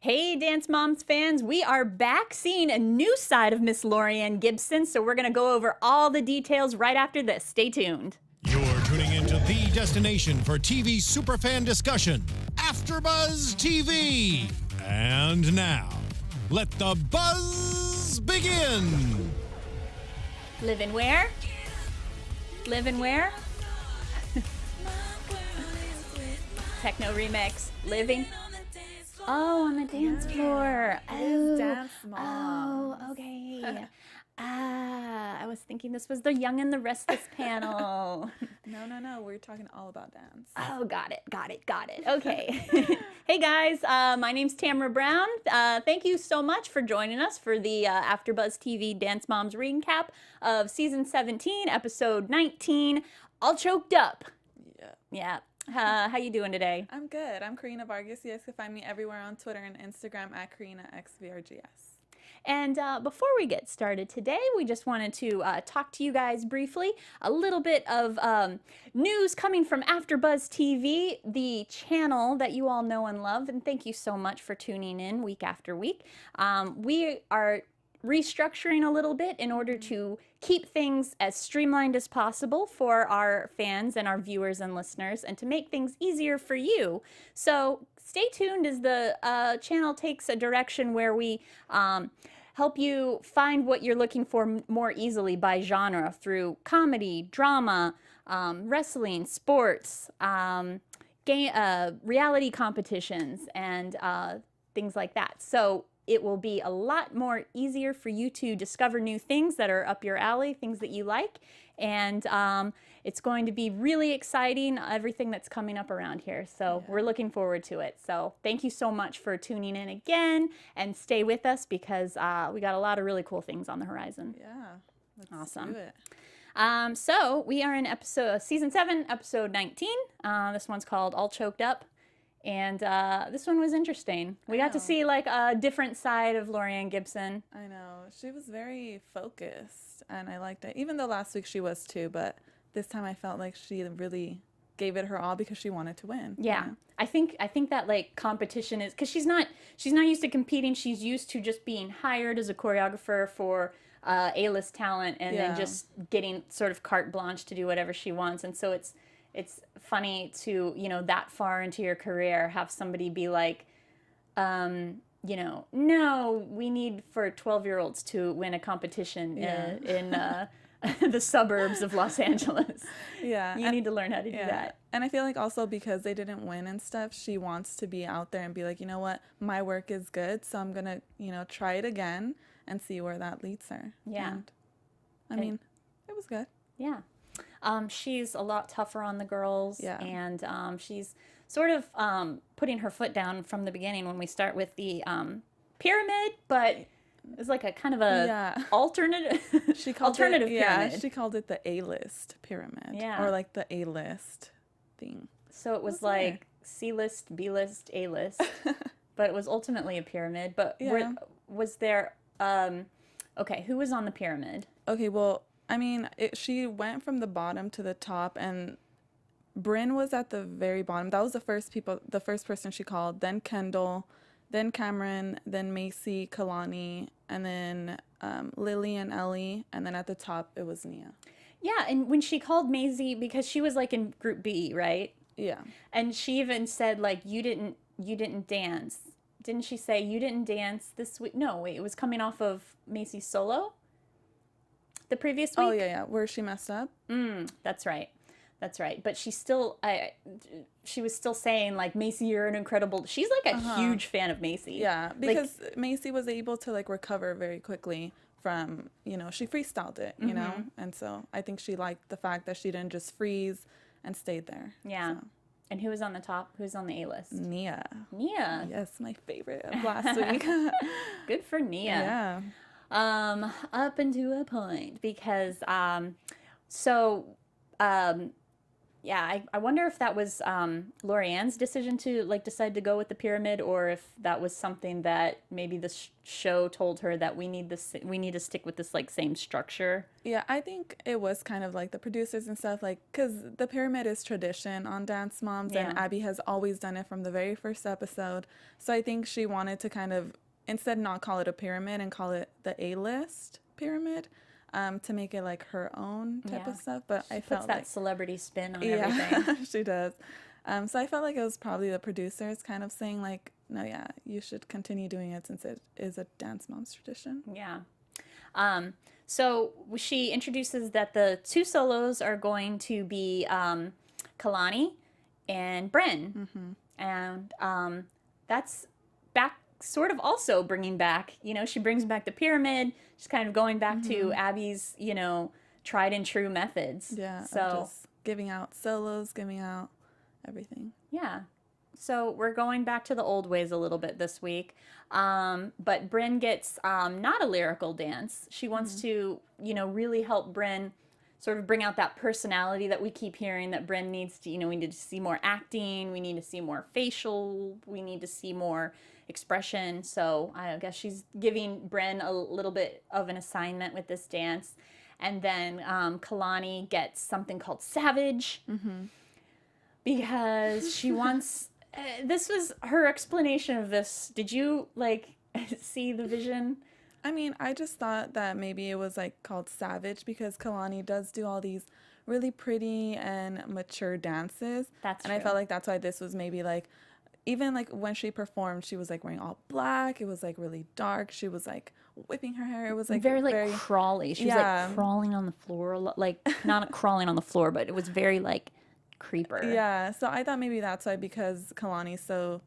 Hey, Dance Moms fans, we are back seeing a new side of Miss Lorianne Gibson, so we're going to go over all the details right after this. Stay tuned. You're tuning into the destination for TV superfan discussion, AFTERBUZZ TV. And now, let the buzz begin. Living where? Living where? Techno remix. Living. Oh, on the dance floor. Oh, Dance Moms. Oh, okay. I was thinking this was the Young and the Restless panel. No. We're talking all about dance. Oh, got it. Okay. Hey, guys. My name's Tamra Brown. Thank you so much for joining us for the AFTERBUZZ TV Dance Moms recap of Season 17, Episode 19, All Choked Up. Yeah. How you doing today? I'm good. I'm Karina Vargas. You guys can find me everywhere on Twitter and Instagram at KarinaXVRGS. And before we get started today, we just wanted to talk to you guys briefly. A little bit of news coming from AFTERBUZZ TV, the channel that you all know and love. And thank you so much for tuning in week after week. We are restructuring a little bit in order to keep things as streamlined as possible for our fans and our viewers and listeners, and to make things easier for you. So stay tuned as the channel takes a direction where we help you find what you're looking for more easily by genre through comedy, drama, wrestling, sports, reality competitions, and things like that. So it will be a lot more easier for you to discover new things that are up your alley, things that you like. And it's going to be really exciting, everything that's coming up around here. So we're looking forward to it. So thank you so much for tuning in again, and stay with us because we got a lot of really cool things on the horizon. Yeah. Let's Awesome. do it. So we are in Season 7, Episode 19. This one's called All Choked Up. And this one was interesting. We got to see like a different side of Lorianne Gibson. I know. She was very focused, and I liked it. Even though last week she was too, but this time I felt like she really gave it her all because she wanted to win. Yeah. I think that like competition is, because she's not used to competing. She's used to just being hired as a choreographer for A-list talent, and then just getting sort of carte blanche to do whatever she wants. And so it's funny to, that far into your career, have somebody be like, no, we need for 12-year-olds to win a competition in the suburbs of Los Angeles. Yeah. You need to learn how to do that. And I feel like also because they didn't win and stuff, she wants to be out there and be like, you know what, my work is good, so I'm going to, try it again and see where that leads her. Yeah. And, I mean, it was good. Yeah. She's a lot tougher on the girls, and she's sort of putting her foot down from the beginning when we start with the pyramid, but it's like a kind of a alternative pyramid. Yeah, she called it the A-list pyramid. Yeah. Or like the A-list thing. So it was like C-list, B-list, A-list, but it was ultimately a pyramid. But was there, okay, who was on the pyramid? Okay, well, I mean, she went from the bottom to the top, and Bryn was at the very bottom. That was the first person she called. Then Kendall, then Cameron, then Macy, Kalani, and then Lily and Ellie, and then at the top it was Nia. Yeah, and when she called Maisie, because she was like in Group B, right? Yeah. And she even said like, you didn't dance. Didn't she say you didn't dance this week? No, wait, it was coming off of Macy's solo the previous week. Oh, yeah, where she messed up. That's right. But she was still saying like, Macy, you're an incredible. She's like a huge fan of Macy. Yeah, because Macy was able to like recover very quickly from, she freestyled it, you know, and so I think she liked the fact that she didn't just freeze and stayed there. Yeah. So. And who was on the top? Who's on the A-list? Nia. Yes, my favorite of last week. Good for Nia. Yeah. Up into a point, because yeah, I wonder if that was Lorianne's decision to like decide to go with the pyramid, or if that was something that maybe the show told her that we need this, we need to stick with this like same structure. Yeah, I think it was kind of like the producers and stuff, like, because the pyramid is tradition on Dance Moms, and Yeah. Abby has always done it from the very first episode. So I think she wanted to kind of, instead not call it a pyramid and call it the A-list pyramid, to make it like her own type of Yeah. stuff. But I Puts felt that like, celebrity spin on yeah, everything. she does. So I felt like it was probably the producers kind of saying like, no, yeah, you should continue doing it since it is a Dance Moms tradition. Yeah. So she introduces that the two solos are going to be Kalani and Bryn. And that's back, sort of also bringing back, you know, she brings back the pyramid. She's kind of going back to Abby's, you know, tried and true methods. Yeah, So, of just giving out solos, giving out everything. yeah. So we're going back to the old ways a little bit this week. But Bryn gets not a lyrical dance. She wants to, you know, really help Bryn sort of bring out that personality that we keep hearing that Bryn needs to, you know, we need to see more acting, we need to see more facial, we need to see more expression. So I guess she's giving Bryn a little bit of an assignment with this dance. And then Kalani gets something called Savage because she wants, this was her explanation of this. Did you like see the vision? I mean, I just thought that maybe it was like called Savage because Kalani does do all these really pretty and mature dances. That's and true. I felt like that's why this was maybe like, even like when she performed, she was like wearing all black. It was like really dark. She was like whipping her hair. It was like Very like crawly. She was Yeah. like crawling on the floor, like not crawling on the floor, but it was very like creeper. Yeah, so I thought maybe that's why, because Kalani's so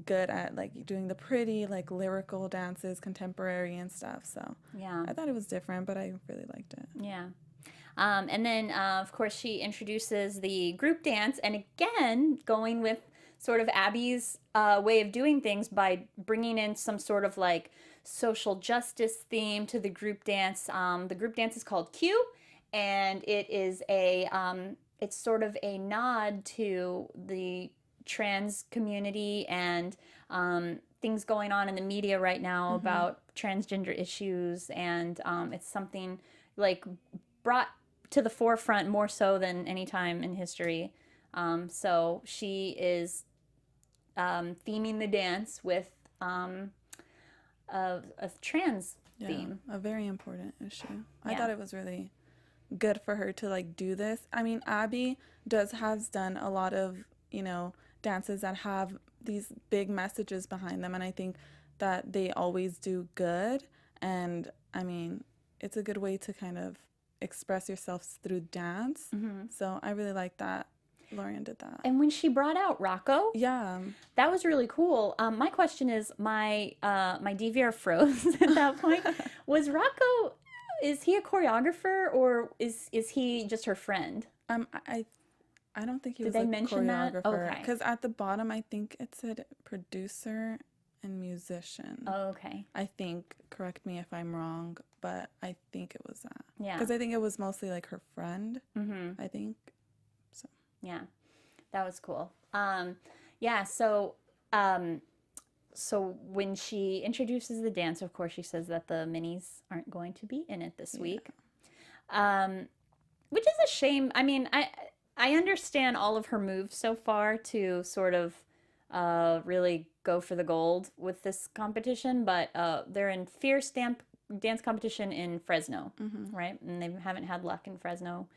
good at like doing the pretty like lyrical dances, contemporary and stuff. So Yeah. I thought it was different, but I really liked it. Yeah. And then, of course, she introduces the group dance, and again, going with sort of Abby's way of doing things by bringing in some sort of like social justice theme to the group dance. The group dance is called Q, and it is it's sort of a nod to the trans community and things going on in the media right now about transgender issues, and it's something like brought to the forefront more so than any time in history. So she is theming the dance with a trans theme. A very important issue. I Yeah. thought it was really good for her to like do this. I mean, Abby has done a lot of, you know, dances that have these big messages behind them, and I think that they always do good. And I mean, it's a good way to kind of express yourself through dance. So I really like that Lorian did that. And when she brought out Rocco, Yeah. that was really cool. My question is, my DVR froze at that point. Was Rocco, is he a choreographer, or is he just her friend? I don't think he Did was they a mention that? choreographer. Okay. Because at the bottom, I think it said producer and musician. Oh, okay. I think, correct me if I'm wrong, but I think it was that. Yeah. Because I think it was mostly like her friend, I think. So. Yeah, that was cool. Yeah, so when she introduces the dance, of course, she says that the minis aren't going to be in it this week, which is a shame. I mean, I understand all of her moves so far to sort of really go for the gold with this competition, but they're in fierce dance competition in Fresno, right? And they haven't had luck in Fresno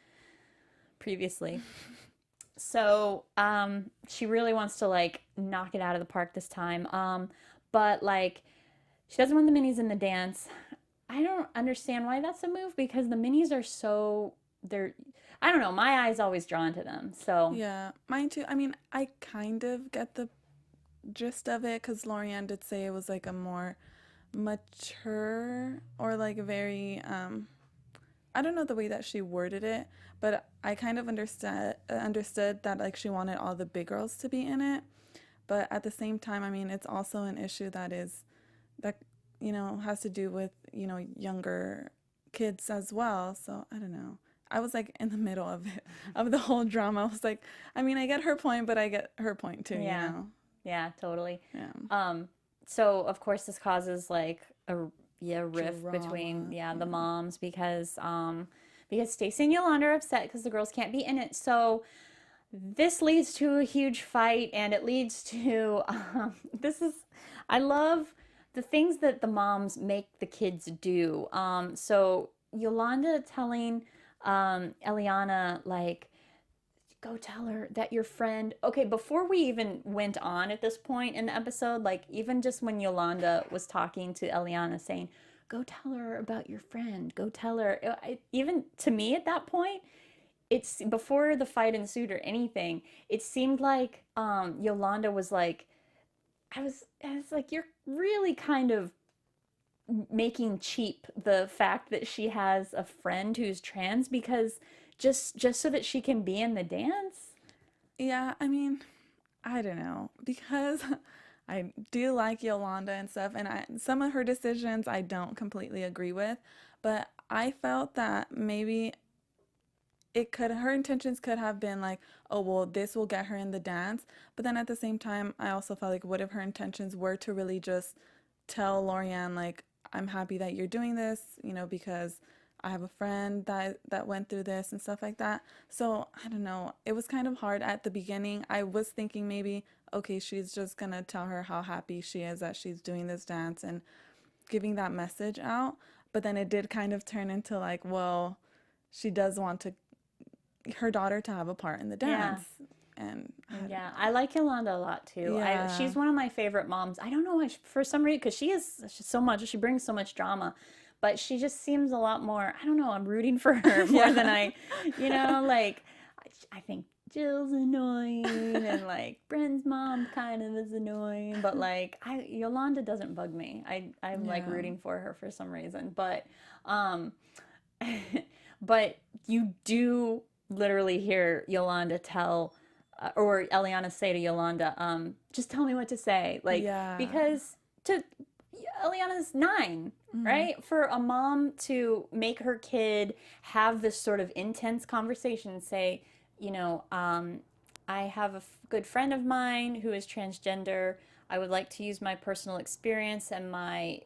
previously. So she really wants to like knock it out of the park this time. But like she doesn't want the minis in the dance. I don't understand why that's a move, because the minis are so, I don't know, my eye's always drawn to them. So Yeah, mine too. I mean, I kind of get the gist of it because Lorianne did say it was like a more mature or like very I don't know the way that she worded it, but I kind of understood that like she wanted all the big girls to be in it. But at the same time, I mean, it's also an issue that you know, has to do with, you know, younger kids as well. So I don't know. I was like in the middle of it, of the whole drama. I was like, I mean, I get her point, but I get her point too, Yeah. you know? Yeah, totally. Yeah. So of course this causes like a rift between Drama. the moms because Stacy and Yolanda are upset because the girls can't be in it. So this leads to a huge fight, and it leads to this is I love the things that the moms make the kids do. So Yolanda telling Eliana like, go tell her that your friend. Okay, before we even went on at this point in the episode, like even just when Yolanda was talking to Eliana saying, go tell her about your friend, go tell her. Even to me at that point, it's before the fight ensued or anything, it seemed like Yolanda was like, I was like, you're really kind of making cheap the fact that she has a friend who's trans because just so that she can be in the dance. Yeah, I mean, I don't know, because I do like Yolanda and stuff, and some of her decisions I don't completely agree with, but I felt that maybe her intentions could have been like, oh, well, this will get her in the dance. But then at the same time, I also felt like, what if her intentions were to really just tell Lorianne, like, I'm happy that you're doing this, you know, because I have a friend that went through this and stuff like that. So I don't know. It was kind of hard at the beginning. I was thinking maybe, okay, she's just gonna tell her how happy she is that she's doing this dance and giving that message out. But then it did kind of turn into like, well, she does want her daughter to have a part in the Yeah. dance. And Yeah, I like Yolanda a lot too. Yeah. She's one of my favorite moms. I don't know why, for some reason, because she brings so much drama, but she just seems a lot more, I don't know, I'm rooting for her more than like, I think Jill's annoying and like Bren's mom kind of is annoying, but like, Yolanda doesn't bug me. I'm like Yeah. rooting for her for some reason, but, but you do literally hear Yolanda tell or Eliana say to Yolanda, just tell me what to say. Like, Yeah. because Eliana's 9, right? For a mom to make her kid have this sort of intense conversation, say, I have a good friend of mine who is transgender. I would like to use my personal experience and my,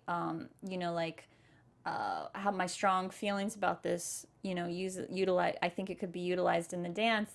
have my strong feelings about this, utilize. I think it could be utilized in the dance.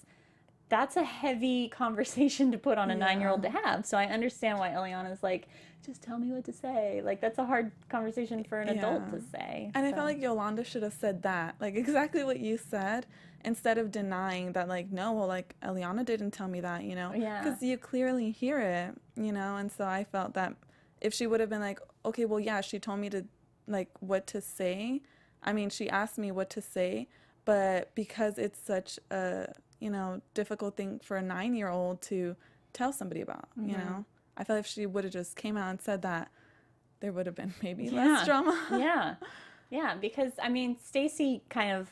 That's a heavy conversation to put on a 9-year-old to have. So I understand why Eliana's like, just tell me what to say. Like, that's a hard conversation for an adult to say. And I felt like Yolanda should have said that, like exactly what you said, instead of denying that, like, no, well, like, Eliana didn't tell me that, Yeah. because you clearly hear it, and so I felt that if she would have been like, okay, well, yeah, she told me to, like, what to say. I mean, she asked me what to say, but because it's such a, difficult thing for a 9-year-old to tell somebody about, I felt if she would have just came out and said that, there would have been maybe less drama. Yeah, because I mean, Stacy kind of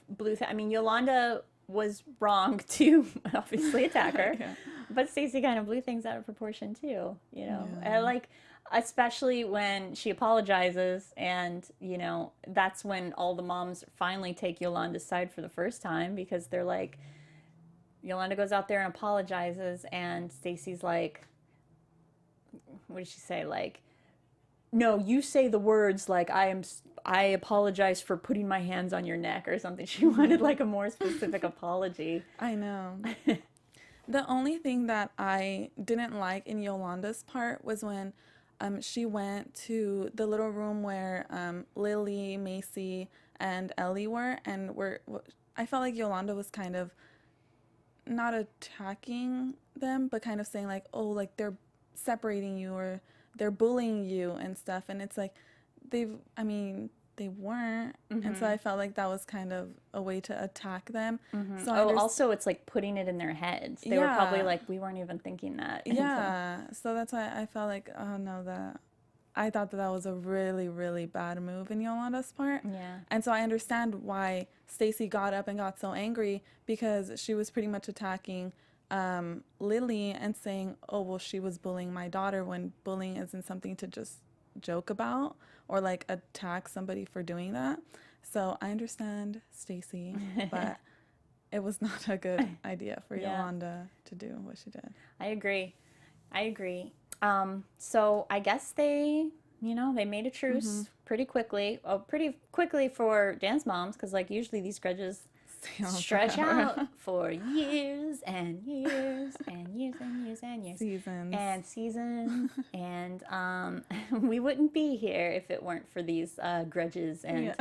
Yolanda was wrong to obviously attack her, but Stacy kind of blew things out of proportion too, And like, especially when she apologizes, and that's when all the moms finally take Yolanda's side for the first time, because they're like, Yolanda goes out there and apologizes, and Stacy's like, what did she say? Like, no, you say the words like, I apologize for putting my hands on your neck or something. She wanted like a more specific apology. I know. The only thing that I didn't like in Yolanda's part was when she went to the little room where Lily, Macy, and Ellie were, and I felt like Yolanda was kind of not attacking them, but kind of saying like, oh, like they're separating you or they're bullying you and stuff. And it's like, they weren't. And so I felt like that was kind of a way to attack them. So also it's like putting it in their heads. They were probably like, we weren't even thinking that. Yeah. So that's why I felt like, oh no, I thought that was a really, really bad move in Yolanda's part. Yeah. And so I understand why Stacy got up and got so angry, because she was pretty much attacking Lily and saying, oh, well, she was bullying my daughter, when bullying isn't something to just joke about or like attack somebody for doing that. So I understand Stacy, but it was not a good idea for Yolanda to do what she did. I agree. So I guess they, they made a truce pretty quickly. Oh, pretty quickly for Dance Moms, because like usually these grudges stretch out for years and years and years and years and years. Seasons. And we wouldn't be here if it weren't for these grudges and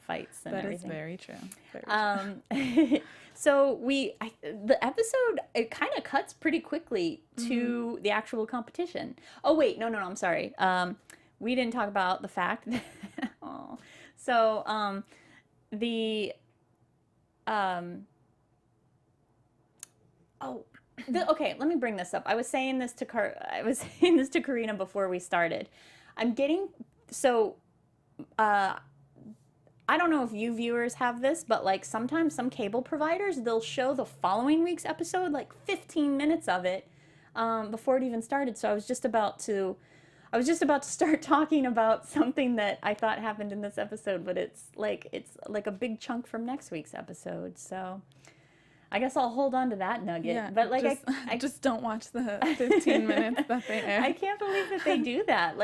fights and everything. That is very true. Very true. So the episode, it kind of cuts pretty quickly to the actual competition. Oh, wait, no, I'm sorry. We didn't talk about the fact that, okay, let me bring this up. I was saying this to Karina before we started. I don't know if you viewers have this, but like sometimes some cable providers, they'll show the following week's episode, like 15 minutes of it, before it even started. So I was just about to start talking about something that I thought happened in this episode, but it's like a big chunk from next week's episode. So I guess I'll hold on to that nugget. Yeah, but like I just don't watch the 15 minutes that they air. I can't believe that they do that.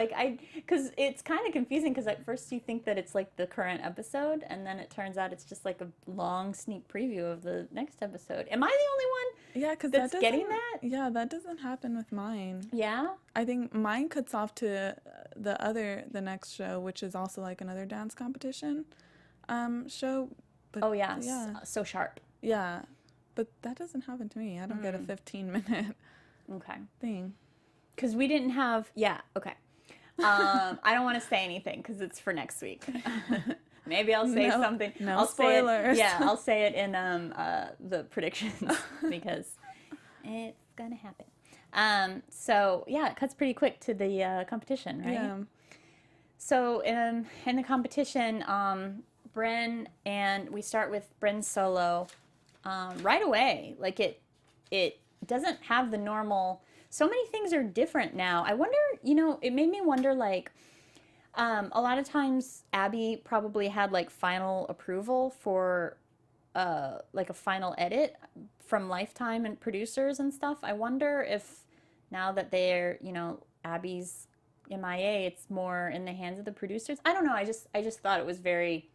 Because it's kind of confusing, because at first you think that it's like the current episode, and then it turns out it's just like a long sneak preview of the next episode. Am I the only one? Yeah, because that's getting that. Yeah, that doesn't happen with mine. Yeah. I think mine cuts off to the next show, which is also like another dance competition show. But, yeah. So sharp. Yeah. But that doesn't happen to me. I don't get a 15-minute thing. Because we didn't have... Yeah, okay. I don't want to say anything because it's for next week. Maybe I'll say something. No spoilers. I'll say it in the predictions because it's going to happen. So, yeah, it cuts pretty quick to the competition, right? Yeah. So, in the competition, Bryn, and we start with Bryn's solo... right away. Like it doesn't have the normal, so many things are different now. I wonder, it made me wonder, like, a lot of times Abby probably had like final approval for like a final edit from Lifetime and producers and stuff. I wonder if now that they're, Abby's MIA, it's more in the hands of the producers. I don't know. I just thought it was very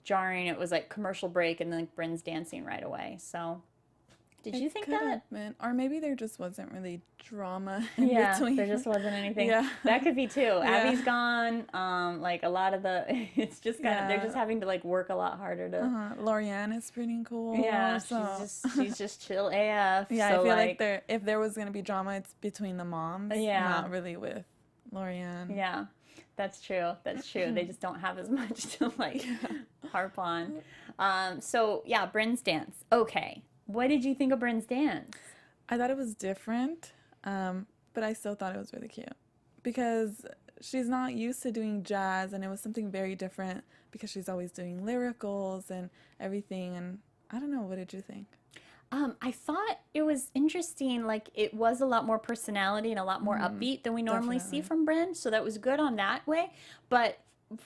jarring. It was like commercial break and then like Bryn's dancing right away. So did you think that? Or maybe there just wasn't really drama in between. There just wasn't anything. Yeah. That could be too. Abby's gone. Like a lot of the, it's just kind of, they're just having to like work a lot harder to. Lorianne is pretty cool. Yeah, so. she's just chill AF. Yeah, so I feel like if there was going to be drama, it's between the moms. Yeah. Not really with Lorianne. Yeah. That's true. They just don't have as much to like harp on. So yeah, Bryn's dance. Okay. What did you think of Bryn's dance? I thought it was different, but I still thought it was really cute because she's not used to doing jazz, and it was something very different because she's always doing lyricals and everything. And I don't know, what did you think? I thought it was interesting. Like, it was a lot more personality and a lot more upbeat than we normally see from Bryn. So that was good on that way. But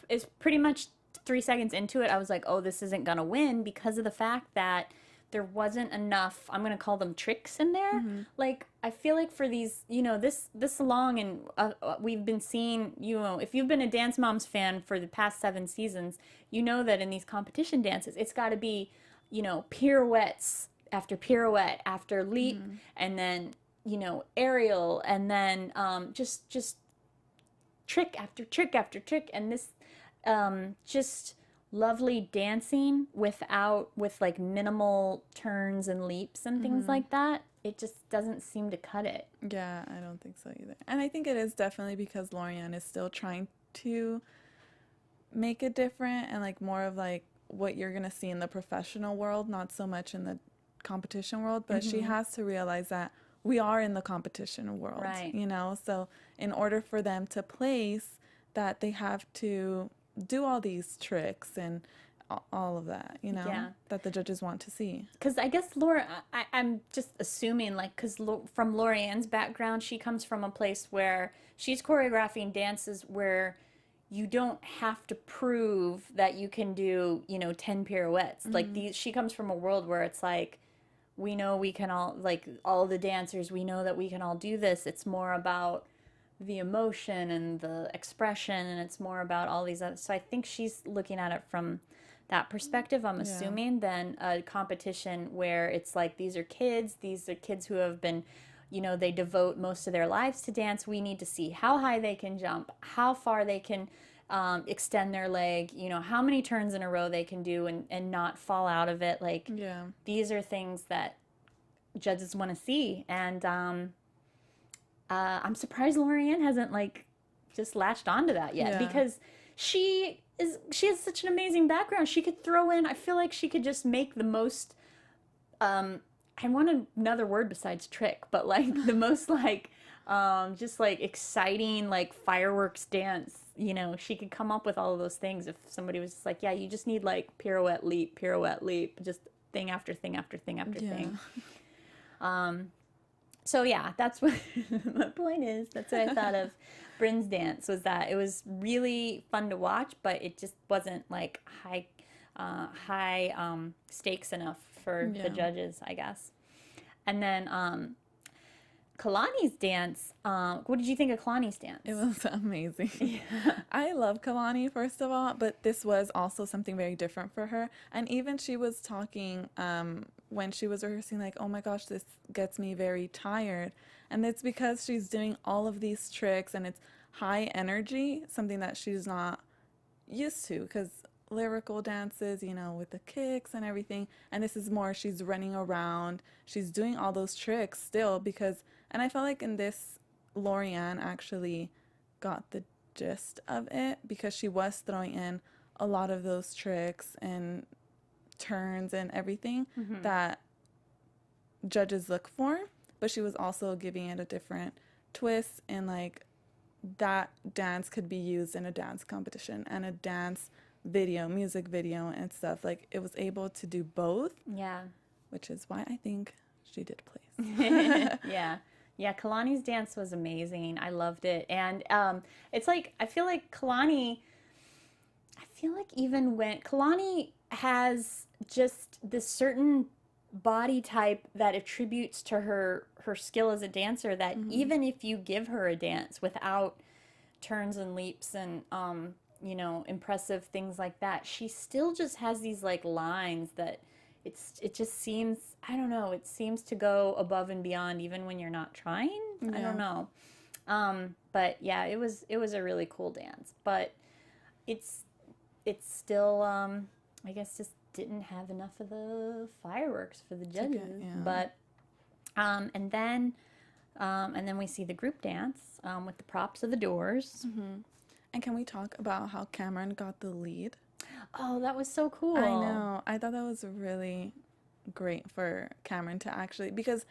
it's pretty much 3 seconds into it, I was like, oh, this isn't going to win because of the fact that there wasn't enough, I'm going to call them tricks in there. Like, I feel like for these, this long, and we've been seeing, if you've been a Dance Moms fan for the past 7 seasons, you know that in these competition dances, it's got to be, pirouettes after pirouette after leap, and then aerial, and then just trick after trick after trick, and this just lovely dancing with like minimal turns and leaps and things like that. It just doesn't seem to cut it. Yeah, I don't think so either. And I think it is definitely because Lorianne is still trying to make it different and like more of like what you're gonna see in the professional world, not so much in the competition world, but she has to realize that we are in the competition world, right? So in order for them to place, that they have to do all these tricks and all of that, that the judges want to see. Because I guess I'm just assuming, like, because from Lorianne's background, she comes from a place where she's choreographing dances where you don't have to prove that you can do, 10 pirouettes. Like she comes from a world where it's like, we know we can all, like all the dancers, we know that we can all do this. It's more about the emotion and the expression, and it's more about all these other. So I think she's looking at it from that perspective, I'm assuming, than a competition where it's like, these are kids who have been, they devote most of their lives to dance. We need to see how high they can jump, how far they can extend their leg, how many turns in a row they can do and not fall out of it. Like, these are things that judges want to see. And I'm surprised Lorianne hasn't, like, just latched onto that yet, because she has such an amazing background. She could throw in, I feel like she could just make the most, I want another word besides trick, but like the most like, just like exciting, like fireworks dance. She could come up with all of those things if somebody was just like, yeah, you just need like pirouette, leap, just thing after thing after thing after thing. So yeah, that's what my point is. That's what I thought of Bryn's dance, was that it was really fun to watch, but it just wasn't like high stakes enough for the judges, I guess. And then Kalani's dance, what did you think of Kalani's dance? It was amazing. I love Kalani, first of all, but this was also something very different for her. And even she was talking when she was rehearsing, like, oh my gosh, this gets me very tired. And it's because she's doing all of these tricks and it's high energy, something that she's not used to, because lyrical dances, with the kicks and everything, and this is more, she's running around, she's doing all those tricks still, and I felt like in this, Lorianne actually got the gist of it, because she was throwing in a lot of those tricks and turns and everything that judges look for, but she was also giving it a different twist, and like that dance could be used in a dance competition and a dance video, music video and stuff. Like, it was able to do both. Yeah. Which is why I think she did place. Yeah, Kalani's dance was amazing. I loved it. And it's like, I feel like even when Kalani has just this certain body type that attributes to her skill as a dancer, that even if you give her a dance without turns and leaps and impressive things like that, she still just has these like lines that it just seems, I don't know, it seems to go above and beyond even when you're not trying. I don't know. But yeah, it was a really cool dance, but it's still I guess just didn't have enough of the fireworks for the judges. But and then we see the group dance with the props of the doors. And can we talk about how Cameron got the lead? Oh, that was so cool. I know. I thought that was really great for Cameron to actually, because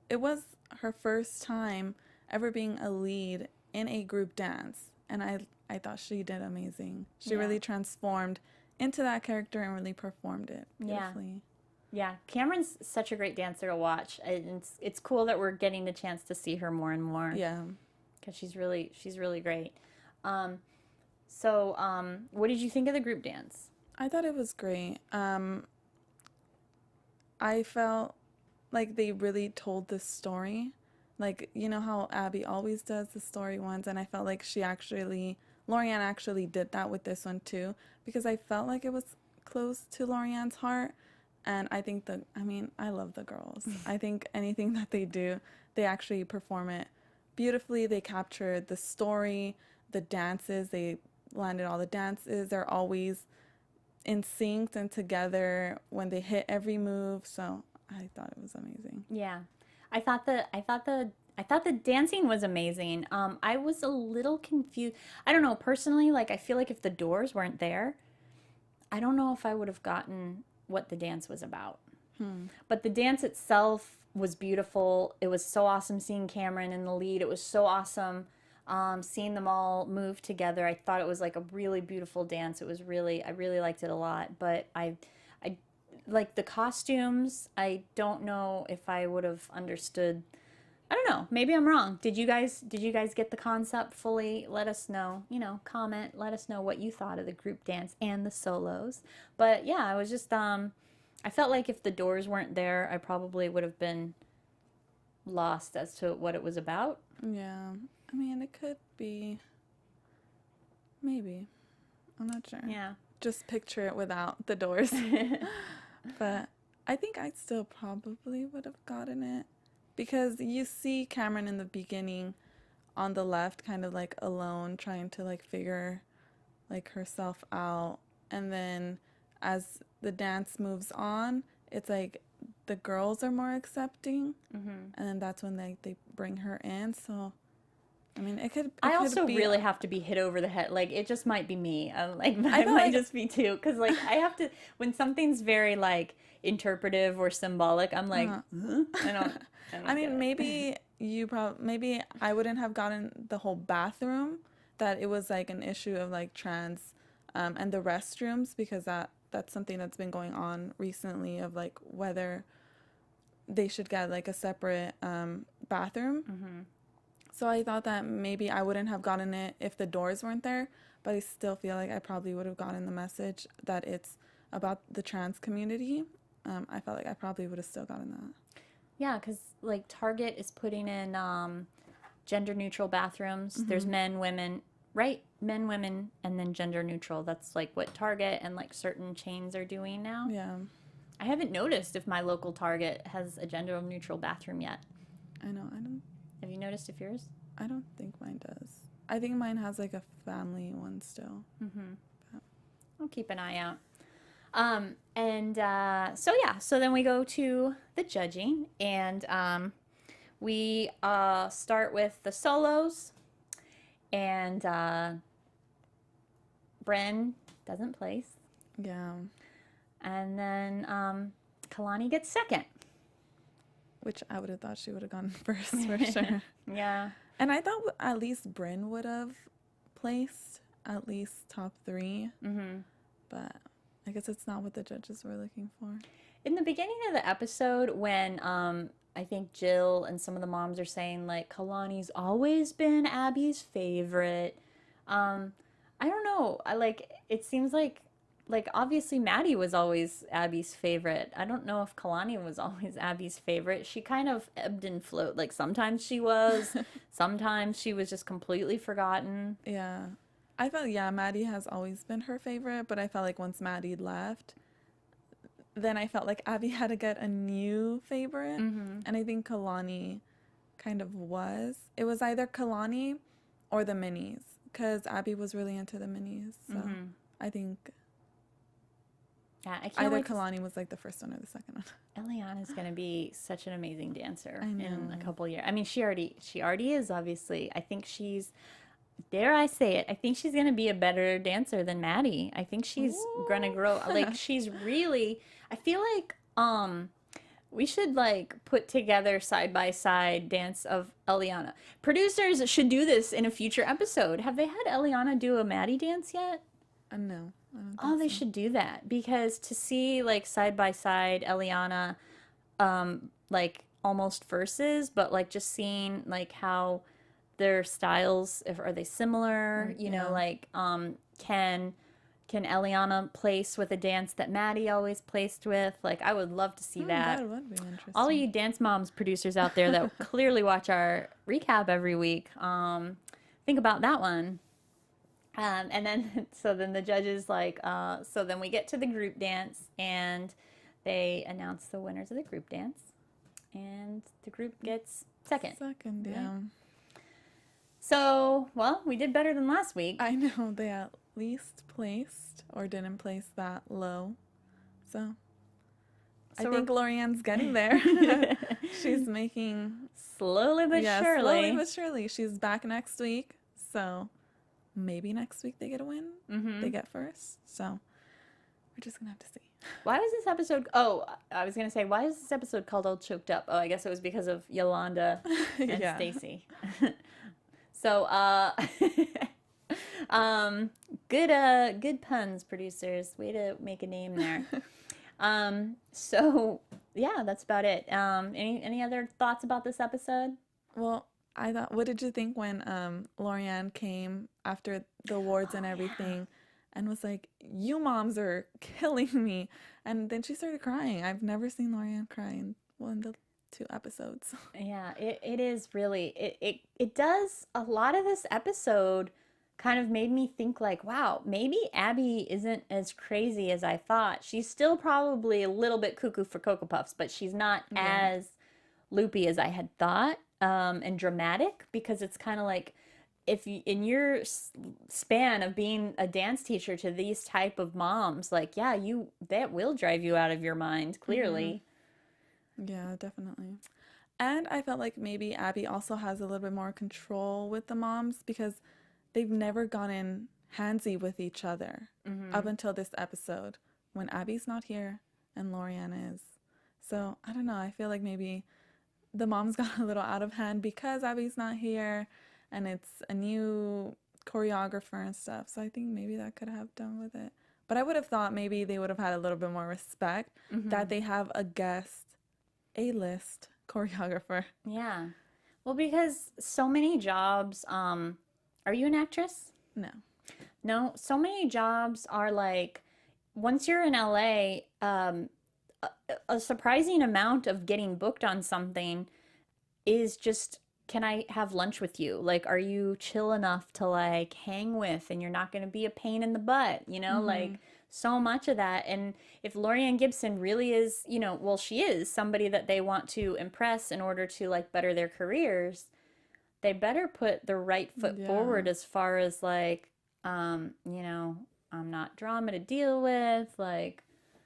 it was her first time ever being a lead in a group dance. And I thought she did amazing. She really transformed into that character and really performed it beautifully. Yeah, Cameron's such a great dancer to watch. And it's cool that we're getting the chance to see her more and more. Yeah. Because she's really great. So, what did you think of the group dance? I thought it was great. I felt like they really told the story. Like, you know how Abby always does the story ones, and I felt like Lorianne actually did that with this one too, because I felt like it was close to Lorianne's heart. And I think I love the girls. I think anything that they do, they actually perform it beautifully. They captured the story, the dances, they landed all the dances. They're always in sync and together when they hit every move. So I thought it was amazing. Yeah. I thought the dancing was amazing. I was a little confused. I don't know, personally, like, I feel like if the doors weren't there, I don't know if I would have gotten what the dance was about. But the dance itself was beautiful. It was so awesome seeing Cameron in the lead. It was so awesome seeing them all move together. I thought it was like a really beautiful dance. I really liked it a lot. But I like the costumes. I don't know if I would have understood I don't know. Maybe I'm wrong. Did you guys get the concept fully? Let us know. Comment. Let us know what you thought of the group dance and the solos. But yeah, I was just I felt like if the doors weren't there, I probably would have been lost as to what it was about. Yeah. I mean, it could be. Maybe. I'm not sure. Yeah. Just picture it without the doors. But I think I still probably would have gotten it. Because you see Cameron in the beginning on the left kind of like alone trying to like figure like herself out. And then as the dance moves on, it's like the girls are more accepting. And then that's when they bring her in. So, I mean, I also be, really have to be hit over the head. Like, it just might be me. Like, it might like, just be too. Because, like, I have to, when something's very, like, interpretive or symbolic, I'm like, huh? I don't I mean, maybe maybe I wouldn't have gotten the whole bathroom, that it was like an issue of like trans and the restrooms, because that's something that's been going on recently of like whether they should get like a separate bathroom. So I thought that maybe I wouldn't have gotten it if the doors weren't there, but I still feel like I probably would have gotten the message that it's about the trans community. I felt like I probably would have still gotten that. Yeah, because, like, Target is putting in gender-neutral bathrooms. There's men, women, right? Men, women, and then gender-neutral. That's, like, what Target and, like, certain chains are doing now. Yeah. I haven't noticed if my local Target has a gender-neutral bathroom yet. I know. Have you noticed if yours? I don't think mine does. I think mine has, like, a family one still. I'll keep an eye out. So then we go to the judging, and we start with the solos, and Bren doesn't place. Yeah. And then Kalani gets second. Which I would have thought she would have gone first for sure. Yeah. And I thought at least Bryn would have placed at least top 3. But I guess it's not what the judges were looking for. In the beginning of the episode, when I think Jill and some of the moms are saying, like, Kalani's always been Abby's favorite. I don't know. It seems like obviously Maddie was always Abby's favorite. I don't know if Kalani was always Abby's favorite. She kind of ebbed and flowed. Like, sometimes she was, sometimes she was just completely forgotten. Yeah. I felt, Maddie has always been her favorite, but I felt like once Maddie left, then I felt like Abby had to get a new favorite. And I think Kalani kind of was. It was either Kalani or the minis, because Abby was really into the minis. So I think I can't either wait Kalani was like the first one or the second one. Eliana's going to be such an amazing dancer I know. in a couple years. I mean, she already is, obviously. I think she's, dare I say it, I think she's going to be a better dancer than Maddie. I think she's going to grow. Like, she's really, I feel like we should, like, put together side-by-side dance of Eliana. Producers should do this in a future episode. Have they had Eliana do a Maddie dance yet? No. I don't think Oh, they so. should do that, because to see, like, side-by-side Eliana, like, almost verses, but, like, just seeing, like, how their styles, are they similar? You know, like, can Eliana place with a dance that Maddie always placed with? Like, I would love to see that. That would be interesting. All of you Dance Moms producers out there that clearly watch our recap every week, think about that one. And then, so then the judges, like, so then we get to the group dance, and they announce the winners of the group dance, and the group gets second. Second, yeah. So, well, we did better than last week. I know, they at least placed or didn't place that low. So I think Lorianne's getting there. She's making slowly but surely. Slowly but surely. She's back next week. So maybe next week they get a win. They get first. So we're just going to have to see. Why was this episode... Oh, I was going to say, why is this episode called All Choked Up? Oh, I guess it was because of Yolanda and Stacy. So, good puns, producers. Way to make a name there. So, yeah, that's about it. Any other thoughts about this episode? Well, I thought, what did you think when Lorianne came after the awards and everything and was like, you moms are killing me. And then she started crying. I've never seen Lorianne cry in one of the 2 episodes. Yeah, it is really, it does, a lot of this episode kind of made me think like, wow, maybe Abby isn't as crazy as I thought. She's still probably a little bit cuckoo for Cocoa Puffs, but she's not as loopy as I had thought, and dramatic, because it's kind of like, if you, in your span of being a dance teacher to these type of moms, like, yeah, that will drive you out of your mind, clearly. Yeah, definitely. And I felt like maybe Abby also has a little bit more control with the moms because they've never gone in handsy with each other up until this episode when Abby's not here and Lorianne is. So I don't know. I feel like maybe the moms got a little out of hand because Abby's not here and it's a new choreographer and stuff. So I think maybe that could have done with it. But I would have thought maybe they would have had a little bit more respect that they have a guest, A-list choreographer. Yeah. Well, because so many jobs, are you an actress? No. No, so many jobs are like, once you're in LA, a surprising amount of getting booked on something is just, can I have lunch with you? Like, are you chill enough to like hang with and you're not going to be a pain in the butt, you know? Like, so much of that. And if Lorianne Gibson really is, you know, well, she is somebody that they want to impress in order to like better their careers, they better put the right foot forward as far as like, you know, I'm not drama to deal with, like.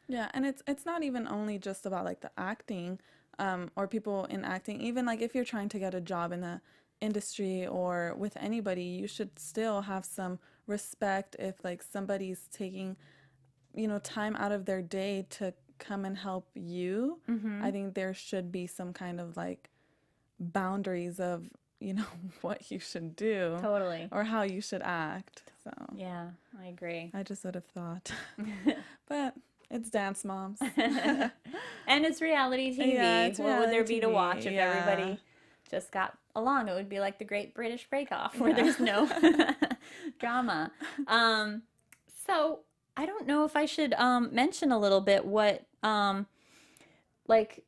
Yeah, and it's not even only just about like the acting, or people in acting. Even like if you're trying to get a job in the industry or with anybody, you should still have some respect if like somebody's taking, you know, time out of their day to come and help you. I think there should be some kind of like boundaries of, you know, what you should do. Totally. Or how you should act. So Yeah, I agree. I just would have thought. But it's Dance Moms. And it's reality TV. Yeah, it's what would there reality be to TV, watch if yeah. everybody just got along? It would be like the Great British Bake Off where there's no drama. So I don't know if I should mention a little bit what like,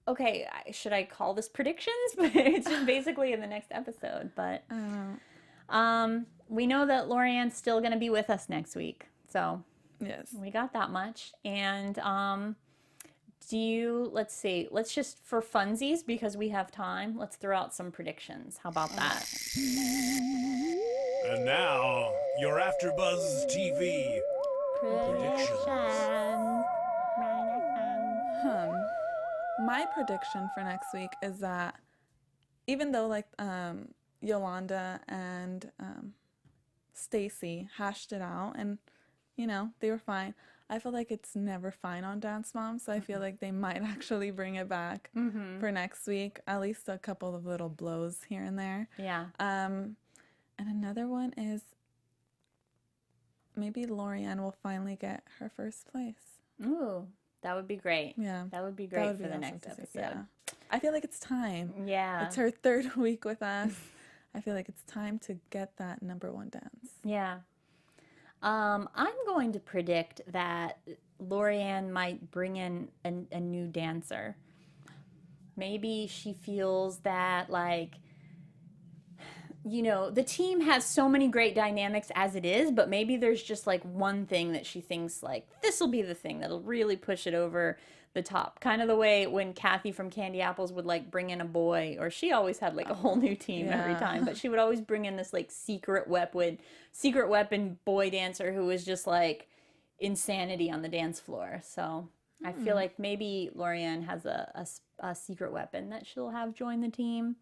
okay, should I call this predictions? But it's just basically in the next episode. But I don't know. we know that Lorianne's still going to be with us next week. So Yes. we got that much. And let's see, let's just, for funsies, because we have time, let's throw out some predictions. How about that? And now, your AfterBuzz TV predictions. My prediction for next week is that even though like Yolanda and Stacy hashed it out and, you know, they were fine, I feel like it's never fine on Dance Moms, so I feel like they might actually bring it back for next week, at least a couple of little blows here and there. Yeah. And another one is maybe Lorianne will finally get her first place. Ooh, that would be great. Yeah. That would be That great would for be the awesome next to see, episode. yeah. I feel like it's time. Yeah. It's her 3rd week with us. I feel like it's time to get that #1 dance. Yeah. I'm going to predict that Lorianne might bring in a new dancer. Maybe she feels that, like, you know, the team has so many great dynamics as it is, but maybe there's just like one thing that she thinks like, this will be the thing that'll really push it over the top. Kind of the way when Kathy from Candy Apples would like bring in a boy, or she always had like a whole new team every time, but she would always bring in this like secret weapon boy dancer who was just like insanity on the dance floor. So I feel like maybe Lorianne has a secret weapon that she'll have join the team.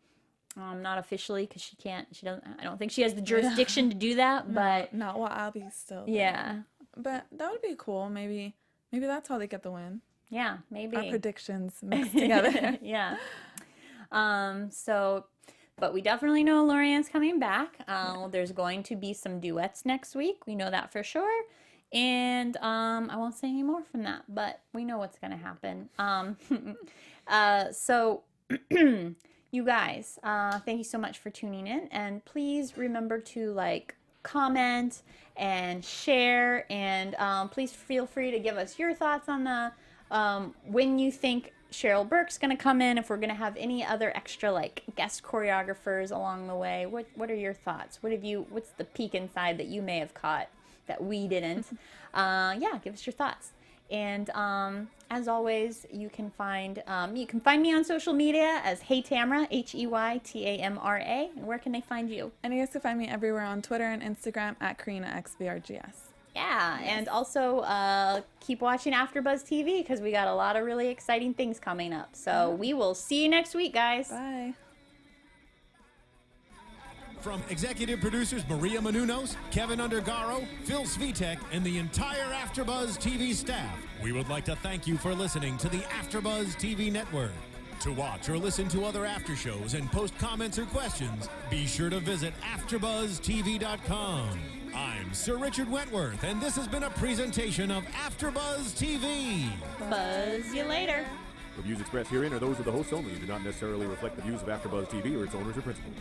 Not officially, because she doesn't, I don't think she has the jurisdiction to do that, but not while Abby's still there. Yeah. But that would be cool. Maybe that's how they get the win. Yeah, maybe. Our predictions mixed together. Yeah. But we definitely know Lorianne's coming back. There's going to be some duets next week. We know that for sure. And I won't say any more from that, but we know what's going to happen. So You guys, thank you so much for tuning in, and please remember to like, comment, and share, and please feel free to give us your thoughts on the when you think Cheryl Burke's gonna come in, if we're gonna have any other extra like guest choreographers along the way. What are your thoughts? What's the peek inside that you may have caught that we didn't? Yeah, give us your thoughts. And as always, you can find me on social media as Hey Tamra, HeyTamra. And where can they find you? And you guys can find me everywhere on Twitter and Instagram at KarinaXVRGS. Yeah, and also keep watching AfterBuzz TV because we got a lot of really exciting things coming up. So we will see you next week, guys. Bye. From executive producers Maria Menounos, Kevin Undergaro, Phil Svitek, and the entire AfterBuzz TV staff, we would like to thank you for listening to the AfterBuzz TV network. To watch or listen to other after shows and post comments or questions, be sure to visit AfterBuzzTV.com. I'm Sir Richard Wentworth, and this has been a presentation of AfterBuzz TV. Buzz you later. The views expressed herein are those of the hosts only and do not necessarily reflect the views of AfterBuzz TV or its owners or principals.